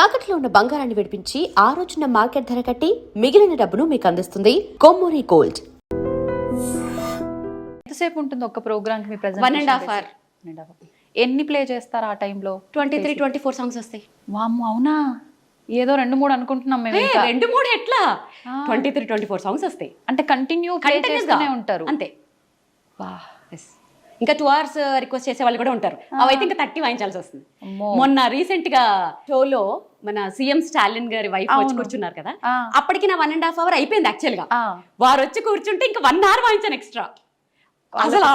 తాకట్లో ఉన్న బంగారాన్ని విడిపించి ఆ రోజున మార్కెట్ ధర కట్టి మిగిలిన డబ్బును మీకు అందిస్తుంది కొమ్మూరి గోల్డ్. ఎంతసేపు ఉంటుంది ఒక ప్రోగ్రామ్ కి మీ 1.5 hour. ఎన్ని ప్లే చేస్తారు ఆ టైంలో? 23-24 సాంగ్స్ వస్తాయి. వామ్మో, అవునా? ఏదో 2-3 అనుకుంటున్నాం మేము. 2-3 ఎట్లా 23-24 సాంగ్స్ వస్తాయి అంటే కంటిన్యూ ప్లే చేస్తూనే ఉంటారు అంతే. వా, ఇంకా 2 hours రిక్వెస్ట్ చేసే వాళ్ళు కూడా ఉంటారు. అవైతే ఇంకా 30 వాయించాల్సి వస్తుంది. అమ్మో. మొన్న రీసెంట్ గా షోలో మన సీఎం స్టాలిన్ గారి వైఫ్ వచ్చి కూర్చున్నారు కదా, అప్పటికి నా 1.5 hour అయిపోయింది యాక్చువల్ గా. వారు వచ్చి కూర్చుంటే ఇంకా 1 hour వాయించాను ఎక్స్ట్రా. అసలు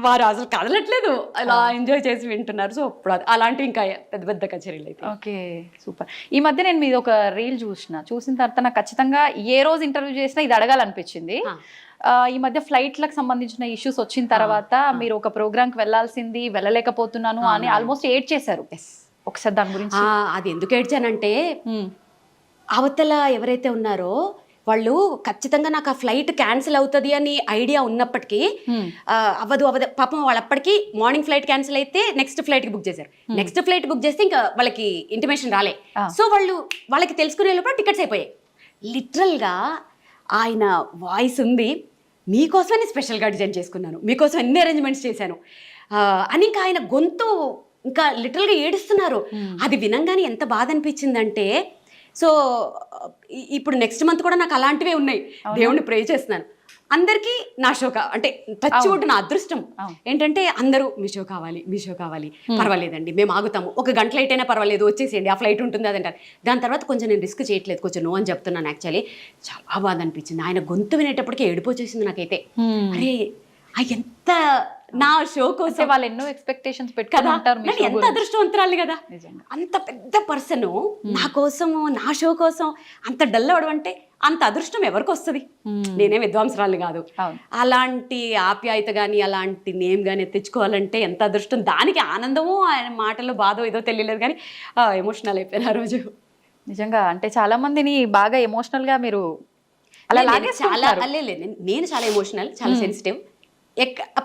వారు అసలు కదలట్లేదు, అలా ఎంజాయ్ చేసి వింటున్నారు. సో ఇప్పుడు అలాంటివి ఇంకా పెద్ద పెద్ద కచేరీలు అయితే. Okay, super. ఈ మధ్య నేను మీది ఒక రీల్ చూసిన తర్వాత నాకు ఖచ్చితంగా ఏ రోజు ఇంటర్వ్యూ చేసినా ఇది అడగాలనిపించింది. ఈ మధ్య ఫ్లైట్లకు సంబంధించిన ఇష్యూస్ వచ్చిన తర్వాత మీరు ఒక ప్రోగ్రామ్కి వెళ్ళాల్సింది, వెళ్ళలేకపోతున్నాను అని ఆల్మోస్ట్ ఏడ్ చేశారు. ఒకసారి దాని గురించి. అది ఎందుకు ఏడ్చానంటే, అవతల ఎవరైతే ఉన్నారో వాళ్ళు ఖచ్చితంగా నాకు ఆ ఫ్లైట్ క్యాన్సిల్ అవుతుంది అని ఐడియా ఉన్నప్పటికీ అవ్వదు పాపం. వాళ్ళు అప్పటికి మార్నింగ్ ఫ్లైట్ క్యాన్సిల్ అయితే నెక్స్ట్ ఫ్లైట్కి బుక్ చేశారు. నెక్స్ట్ ఫ్లైట్ బుక్ చేస్తే ఇంకా వాళ్ళకి ఇంటిమేషన్ రాలే. సో వాళ్ళకి తెలుసుకునే లోపల టికెట్స్ అయిపోయాయి. లిటరల్గా ఆయన వాయిస్ ఉంది, మీకోసమని స్పెషల్గా డిజైన్ చేసుకున్నాను, మీకోసం ఎన్ని అరేంజ్మెంట్స్ చేశాను అని ఇంకా ఆయన గొంతు ఇంకా లిటరల్గా ఏడుస్తున్నారు. అది వినంగానే ఎంత బాధ అనిపించిందంటే, సో ఇప్పుడు నెక్స్ట్ మంత్ కూడా నాకు అలాంటివే ఉన్నాయి. దేవుణ్ణి ప్రే చేస్తున్నాను. అందరికీ నా షో అంటే టచ్ వుడ్ నా అదృష్టం ఏంటంటే అందరూ మీ షో కావాలి, పర్వాలేదండి మేము ఆగుతాము, 1 గంట లేట్ అయినా పర్వాలేదు వచ్చేసేయండి, ఆ ఫ్లైట్ ఉంటుంది అదంటారు. దాని తర్వాత కొంచెం నేను రిస్క్ చేయట్లేదు, కొంచెం నో అని చెప్తున్నాను. యాక్చువల్లీ చాలా బాధ అనిపించింది. ఆయన గొంతు వినేటప్పటికీ ఏడుపు వచ్చేసింది నాకైతే. అరే ఎంత నా షో కోసం వాళ్ళు ఎన్నో ఎక్స్పెక్టేషన్స్ పెట్టుకుంటారు. ఎంత అదృష్టవంతురాలి కదా, అంత పెద్ద పర్సన్ నా కోసము నా షో కోసం అంత డల్ అవడం అంటే అంత అదృష్టం ఎవరికి వస్తుంది? నేనే విద్వాంసరాలు కాదు. అలాంటి ఆప్యాయత కానీ అలాంటి నేమ్ కానీ తెచ్చుకోవాలంటే ఎంత అదృష్టం. దానికి ఆనందము ఆయన మాటలు బాధో ఏదో తెలియలేదు, కానీ ఎమోషనల్ అయిపోయాను ఆ రోజు. నిజంగా అంటే చాలా మందిని బాగా ఎమోషనల్ గా మీరు అలా నేను చాలా ఎమోషనల్, చాలా సెన్సిటివ్.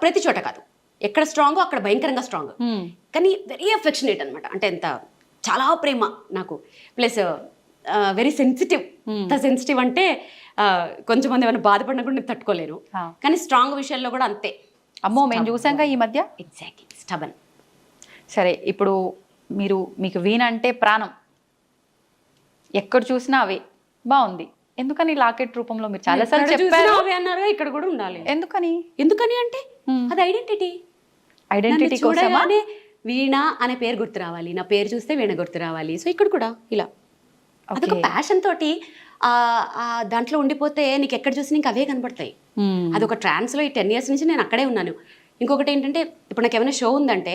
ప్రతి చోట కాదు, ఎక్కడ స్ట్రాంగో అక్కడ భయంకరంగా స్ట్రాంగ్, కానీ వెరీ అఫెక్షనేట్ అనమాట. అంటే ఎంత చాలా ప్రేమ నాకు, ప్లస్ వెరీ సెన్సిటివ్. ఎంత సెన్సిటివ్ అంటే కొంచెం మంది ఏమైనా బాధపడినా కూడా నేను తట్టుకోలేను, కానీ స్ట్రాంగ్ విషయాల్లో కూడా అంతే. అమ్మో, మేము చూసాక ఈ మధ్య. Exactly, stubborn. సరే, ఇప్పుడు మీకు వీణ అంటే ప్రాణం, ఎక్కడ చూసినా అవే. బాగుంది, ఎందుకని లాకెట్ రూపంలో మీరు చాలా సార్లు చెప్పారు అన్నారు, ఇక్కడ కూడా ఉండాలి. ఎందుకని అంటే అది ఐడెంటిటీ కోసమే. వీణ అనే పేరు గుర్తు రావాలి, నా పేరు చూస్తే వీణ గుర్తు రావాలి. సో ఇక్కడ కూడా ఇలా అదొక ప్యాషన్ తోటి దాంట్లో ఉండిపోతే నీకు ఎక్కడ చూసి నీకు అవే కనపడతాయి. అదొక ట్రాన్స్లో ఈ 10 years నుంచి నేను అక్కడే ఉన్నాను. ఇంకొకటి ఏంటంటే, ఇప్పుడు నాకు ఏమైనా షో ఉందంటే,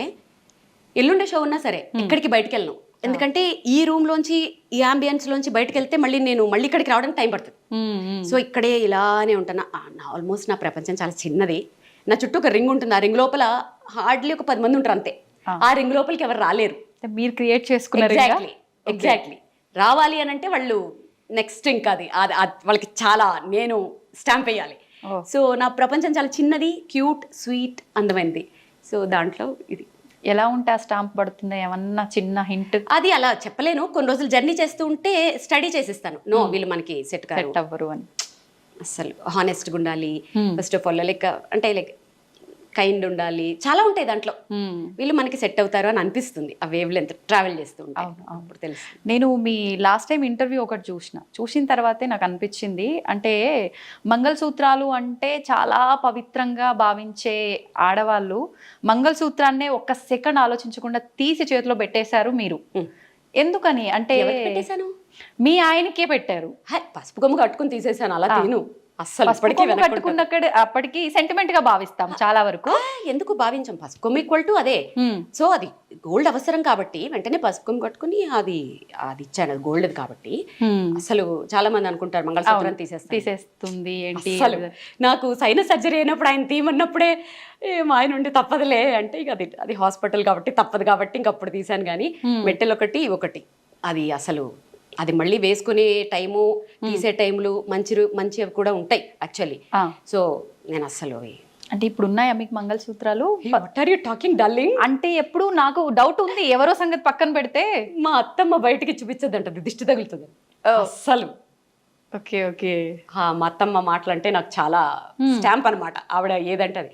ఎల్లుండే షో ఉన్నా సరే ఎక్కడికి బయటకు వెళ్ళను. ఎందుకంటే ఈ రూమ్ లోంచి ఈ అంబియన్స్ లోంచి బయటకు వెళ్తే మళ్ళీ ఇక్కడికి రావడానికి టైం పడుతుంది. సో ఇక్కడే ఇలానే ఉంటాను. ఆల్మోస్ట్ నా ప్రపంచం చాలా చిన్నది. నా చుట్టూ ఒక రింగ్ ఉంటుంది, ఆ రింగ్ లోపల హార్డ్లీ ఒక 10 మంది ఉంటారు అంతే. ఆ రింగ్ లోపలికి ఎవరు రాలేరు, మీరు క్రియేట్ చేసుకున్నారు. ఎగ్జాక్ట్లీ. రావాలి అని అంటే వాళ్ళు నెక్స్ట్ ఇంకా అది వాళ్ళకి చాలా నేను స్టాంప్ వేయాలి. సో నా ప్రపంచం చాలా చిన్నది, క్యూట్, స్వీట్, అందమైనది. సో దాంట్లో ఇది ఎలా ఉంటే ఆ స్టాంప్ పడుతుందో ఏమన్నా చిన్న హింట్? అది అలా చెప్పలేను. కొన్ని రోజులు జర్నీ చేస్తూ ఉంటే స్టడీ చేసిస్తాను. వీళ్ళు మనకి సెట్ అవ్వరు అని. అసలు హానెస్ట్గా ఉండాలి first of all, like kind ఉండాలి, చాలా ఉంటాయి దాంట్లో. వీళ్ళు మనకి సెట్ అవుతారు అని అనిపిస్తుంది ఆ వేవ్ లెంత్ ట్రావెల్ చేస్తూ ఉంటాను. అప్పుడు తెలుసు. నేను మీ లాస్ట్ టైం ఇంటర్వ్యూ ఒకటి చూసిన తర్వాతే నాకు అనిపించింది, అంటే మంగళసూత్రాలు అంటే చాలా పవిత్రంగా భావించే ఆడవాళ్ళు మంగళసూత్రాన్నే 1 సెకండ్ ఆలోచించకుండా తీసి చేతిలో పెట్టేశారు మీరు. ఎందుకని అంటే పెట్టేశాను? మీ ఆయనకే పెట్టారు. పసుపు కొమ్ము కట్టుకుని తీసేసాను, అలా తీను. అప్పటికి సెంటిమెంట్ గా భావిస్తాం చాలా వరకు. ఎందుకు భావించాం? పసుపు కొమ్ము ఈక్వల్ టు అదే. సో అది గోల్డ్ అవసరం కాబట్టి వెంటనే పసుపు కొమ్ము కట్టుకుని అది ఇచ్చాను. అది గోల్డ్ కాబట్టి అసలు చాలా మంది అనుకుంటారు మంగళసూత్రం తీసేస్తుంది ఏంటి. నాకు సైనస్ సర్జరీ అయినప్పుడు ఆయన తీయమన్నప్పుడే మా ఆయన ఉండి తప్పదులే అంటే, ఇక అది హాస్పిటల్ కాబట్టి తప్పదు కాబట్టి ఇంకప్పుడు తీసాను. కానీ మెట్టెలు ఒకటి అది అసలు అది మళ్ళీ వేసుకునే టైము, తీసే టైములు మంచివి కూడా ఉంటాయి యాక్చువల్లీ. సో నేను అస్సలు అంటే ఇప్పుడు ఉన్నాయా మీకు మంగళసూత్రాలు? What are you talking darling? అంటే ఎప్పుడు నాకు డౌట్ ఉంది, ఎవరో సంగతి పక్కన పెడితే మా అత్తమ్మ బయటికి చూపించదంటది, దిష్టి తగులుతుంది అస్సలు. Okay okay. మా అత్తమ్మ మాటలు అంటే నాకు చాలా స్టాంప్ అనమాట. ఆవిడ ఏదంటే అది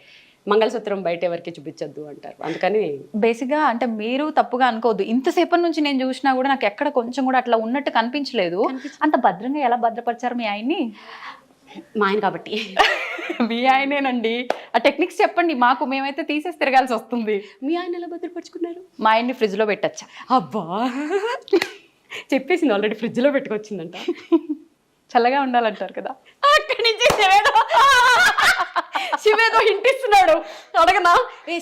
మంగళసూత్రం బయట ఎవరికి చూపించొద్దు అంటారు. అందుకని బేసిక్గా అంటే మీరు తప్పుగా అనుకోవద్దు, ఇంతసేపటి నుంచి నేను చూసినా కూడా నాకు ఎక్కడ కొంచెం కూడా అట్లా ఉన్నట్టు కనిపించలేదు. అంత భద్రంగా ఎలా భద్రపరిచారు మీ ఆయన్ని? మా ఆయన కాబట్టి. మీ ఆయనేనండి, ఆ టెక్నిక్స్ చెప్పండి మాకు, మేమైతే తీసేసి తిరగాల్సి వస్తుంది. మీ ఆయన ఎలా భద్రపరుచుకున్నారు? మా ఆయన్ని ఫ్రిడ్జ్లో పెట్టచ్చా? అబ్బా చెప్పేసింది ఆల్రెడీ, ఫ్రిడ్జ్లో పెట్టుకొచ్చిందంట. చల్లగా ఉండాలంటారు కదా. అక్కడి నుంచి శివేదో హింటిస్తున్నాడు. అడగనా?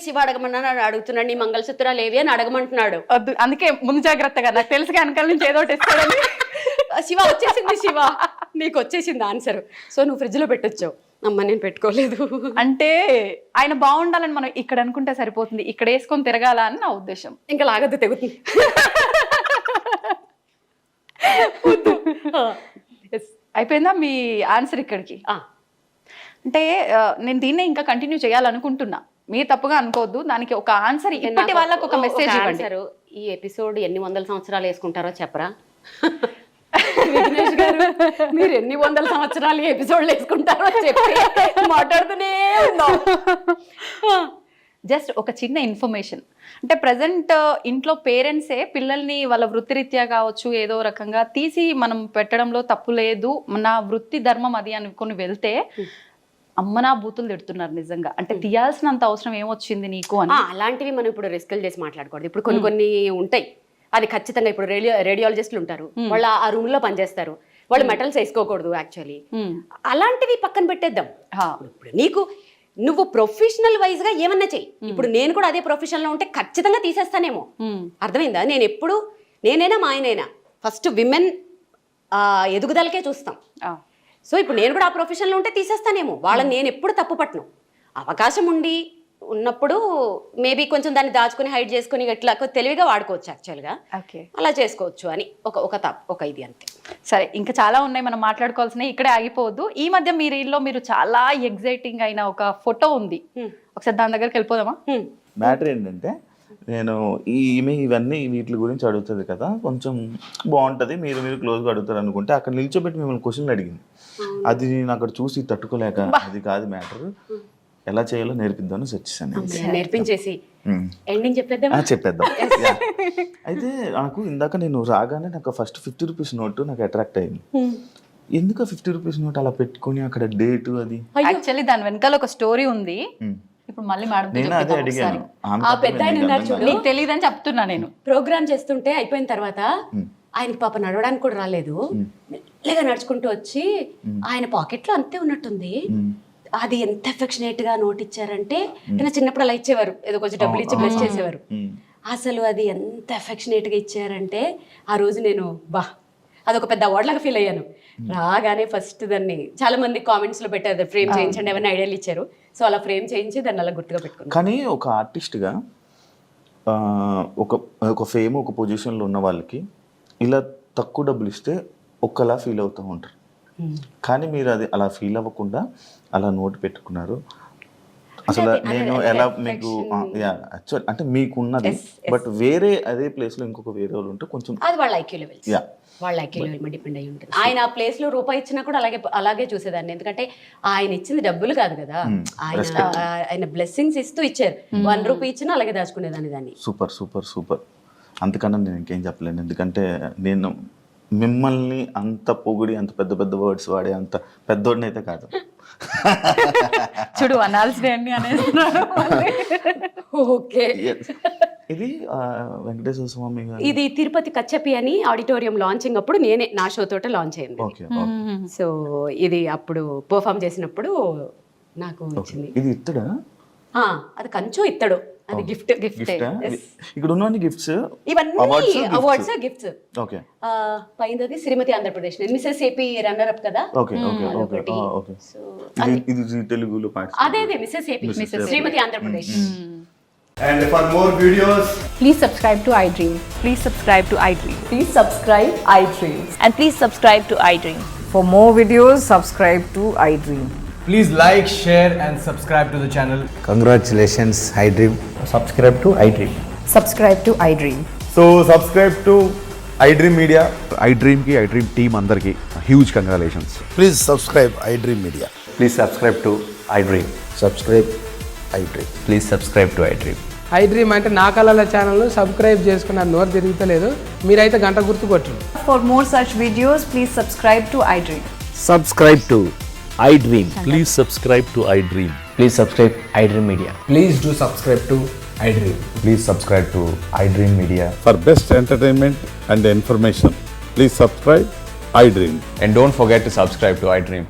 శివ అడగమన్నా అడుగుతున్నాడు, నీ మంగళసూత్రాలు ఏవి అని అడగమంటున్నాడు. వద్దు, అందుకే ముందు జాగ్రత్తగా, నాకు తెలుసు వెనకాల నుంచి ఏదో ఇస్తాడని. శివ వచ్చేసింది, శివ నీకు వచ్చేసింది ఆన్సర్. సో నువ్వు ఫ్రిడ్జ్లో పెట్టొచ్చావు. అమ్మ నేను పెట్టుకోలేదు. అంటే ఆయన బాగుండాలని మనం ఇక్కడ అనుకుంటే సరిపోతుంది, ఇక్కడ వేసుకొని తిరగాల అని నా ఉద్దేశం. ఇంకా లాగద్దు, తెగుతుంది. అయిపోయిందా మీ ఆన్సర్ ఇక్కడికి? అంటే నేను దీన్నే ఇంకా కంటిన్యూ చేయాలనుకుంటున్నా, మీరు తప్పుగా అనుకోవద్దు. దానికి ఒక ఆన్సర్, ఇప్పటి వాళ్ళకి ఒక మెసేజ్ ఇవ్వండి. ఈ ఎపిసోడ్ ఎన్ని వందల సంవత్సరాలు వేసుకుంటారో చెప్పరా? విఘ్నేష్ గారు, మీరు ఎన్ని వందల సంవత్సరాలు ఎపిసోడ్లు వేసుకుంటారో చెప్పి మాట్లాడుతూనే ఉన్నాం. జస్ట్ ఒక చిన్న ఇన్ఫర్మేషన్, అంటే ప్రజెంట్ ఇంట్లో పేరెంట్సే పిల్లల్ని వాళ్ళ వృత్తిరీత్యా కావచ్చు ఏదో రకంగా తీసి మనం పెట్టడంలో తప్పు లేదు, నా వృత్తి ధర్మం అది అనుకుని వెళ్తే అమ్మనా బూతులు తిడుతున్నారు నిజంగా. అంటే తీయాల్సినంత అవసరం ఏమొచ్చింది నీకు అని. అలాంటివి మనం ఇప్పుడు రిస్కులు చేసి మాట్లాడకూడదు. ఇప్పుడు కొన్ని కొన్ని ఉంటాయి, అది ఖచ్చితంగా. ఇప్పుడు రేడియాలజిస్టులు ఉంటారు, వాళ్ళు ఆ రూమ్ లో పనిచేస్తారు, వాళ్ళు మెటల్స్ వేసుకోకూడదు యాక్చువల్లీ. అలాంటివి పక్కన పెట్టేద్దాం. ఇప్పుడు నీకు నువ్వు ప్రొఫెషనల్ వైజ్ గా ఏమన్నా చెయ్యి. ఇప్పుడు నేను కూడా అదే ప్రొఫెషన్ లో ఉంటే ఖచ్చితంగా తీసేస్తానేమో. అర్థమైందా? నేను ఎప్పుడు, నేనైనా మా ఆయనైనా ఫస్ట్ విమెన్ ఎదుగుదలకే చూస్తాం. సో ఇప్పుడు నేను కూడా ఆ ప్రొఫెషన్ లో ఉంటే తీసేస్తానేమో. వాళ్ళని నేను ఎప్పుడు తప్పు పట్టను. అవకాశం ఉన్నప్పుడు మేబీ కొంచెం దాన్ని దాచుకుని హైడ్ చేసుకుని ఇట్లా తెలివిగా వాడుకోవచ్చు యాక్చువల్గా. అలా చేసుకోవచ్చు అని ఒక ఇది అంతే. సరే, ఇంకా చాలా ఉన్నాయి మనం మాట్లాడుకోవాల్సినవి, ఇక్కడే ఆగిపోవద్దు. ఈ మధ్య మీరు చాలా ఎగ్జైటింగ్ అయిన ఒక ఫోటో ఉంది, ఒకసారి దాని దగ్గరికి వెళ్ళిపోదామా? మ్యాటర్ ఏంటంటే, నేను ఈమె ఇవన్నీ వీటి గురించి అడుగుతుంది కదా, కొంచెం బాగుంటుంది, మీరు క్లోజ్గా అడుగుతారు అనుకుంటే అక్కడ నిల్చోబెట్టి మిమ్మల్ని క్వశ్చన్లు అడిగింది. అది నేను అక్కడ చూసి తట్టుకోలేక, అది కాదు మ్యాటర్, ఎలా చేయాలో నేర్పిద్దామని వచ్చేసాను. నేర్పించేసి ఎండింగ్ చెప్పేద్దాం. అయితే నాకు ఇందాక నేను రాగానే నాకు ఫస్ట్ 50 రూపీస్ నోటు నాకు అట్రాక్ట్ అయింది. ఎందుకు 50 రూపీస్ నోట్ అలా పెట్టుకుని అక్కడ డేట్ అది? యాక్చువల్లీ దాని వెనకాల ఒక స్టోరీ ఉంది. ఇప్పుడు మళ్ళీ మేడం నీకు తెలియదని చెప్తున్నా. నేను ప్రోగ్రామ్ చేస్తుంటే అయిపోయిన తర్వాత ఆయనకి పాప నడవడానికి కూడా రాలేదు, మెల్లగా నడుచుకుంటూ వచ్చి ఆయన పాకెట్ లో అంతే ఉన్నట్టుంది. అది ఎంత అఫెక్షనేట్ గా నోట్ ఇచ్చారంటే, నేను చిన్నప్పుడు అలా ఇచ్చేవారు, ఏదో కొంచెం డబ్బులు ఇచ్చి బ్లెస్ చేసేవారు. అసలు అది ఎంత అఫెక్షనేట్ గా ఇచ్చారంటే ఆ రోజు నేను అదొక పెద్ద అవార్డ్ లాగా ఫీల్ అయ్యాను. రాగానే ఫస్ట్ దాన్ని చాలా మంది కామెంట్స్ లో పెట్టారు, ఫ్రేమ్ చేయించండి, ఏమైనా ఐడియాలు ఇచ్చారు. సో అలా ఫ్రేమ్ చేయించి దాన్ని అలా గుర్తుగా పెట్టుకున్నాను. కానీ ఒక ఆర్టిస్ట్గా ఒక ఫేమ్, ఒక పొజిషన్లో ఉన్న వాళ్ళకి ఇలా తక్కువ డబ్బులు ఇస్తే ఒక్కలా ఫీల్ అవుతూ ఉంటారు. కానీ మీరు అది అలా ఫీల్ అవ్వకుండా అలా నోటు పెట్టుకున్నారు. అసలు నేను ఎలా మీకు అంటే మీకున్నది, బట్ వేరే అదే ప్లేస్ లో ఇంకొక వేరే వాళ్ళు ఉంటే కొంచెం అది వాళ్ళ ఐక్యూ లెవెల్, వాళ్ళ ఐక్యూ లెవెల్ మీద డిపెండ్ అయ్యి ఉంటుంది. ఆయన ఆ ప్లేస్ లో రూపాయి ఇచ్చినా కూడా అలాగే చూసేదాన్ని. ఎందుకంటే ఆయన ఇచ్చింది డబ్బులు కాదు కదా, ఆయన బ్లెస్సింగ్స్ ఇస్తూ ఇచ్చారు. 1 రూపీ ఇచ్చినా అలాగే దాచుకునేదాన్ని దాన్ని. Super super super. అంతకన్నా నేను ఇంకేం చెప్పలేను, ఎందుకంటే నేను మిమ్మల్ని అంత పొగిడి అంత పెద్ద పెద్ద వర్డ్స్ వాడే అంత పెద్దోడిని అయితే కాదు. చూడు అనాల్సి అన్ని అనేస్తున్నారు. ఓకే, ఇది వెంకటేశ్వర స్వామి ఇది తిరుపతి కచ్చపి అని ఆడిటోరియం లాంచింగ్ అప్పుడు నేనే నా షో తోట లాంచ్ అయింది. సో ఇది అప్పుడు పర్ఫామ్ చేసినప్పుడు నాకు వచ్చింది. ఇది ఇత్తడా? అది కంచు ఇత్తడు, అది గిఫ్ట్. ఇక్కడ ఉన్న గిఫ్ట్స్ ఇవన్నీ అవార్డ్స్ గిఫ్ట్స్. ఓకే, పైనది Srimathi Andhra Pradesh, Mrs AP runner up కదా. Okay okay okay okay. ఇది తెలుగులో అదే Mrs AP, Srimathi Andhra Pradesh. And for more videos, please subscribe to iDream. Please subscribe to iDream. Please subscribe iDream. And please subscribe to iDream. For more videos, subscribe to iDream. Please like, share, and subscribe to the channel. Congratulations, iDream. Subscribe to iDream. Subscribe to iDream. So subscribe to iDream Media. iDream की iDream team अंदर की huge congratulations. Please subscribe iDream Media. Please subscribe to iDream. Subscribe iDream. Please subscribe to iDream. iDream అంటే నా కళల channel subscribe చేసుకున్న నోరు తిరుగుతలేదు మీరైతే గంట గుర్తు కొట్టండి. For more such videos, please subscribe to iDream. Subscribe to iDream. Please subscribe to iDream. Please subscribe iDream Media. Please do subscribe to iDream. Please subscribe to iDream Media. For best entertainment and information, please subscribe iDream. And don't forget to subscribe to iDream.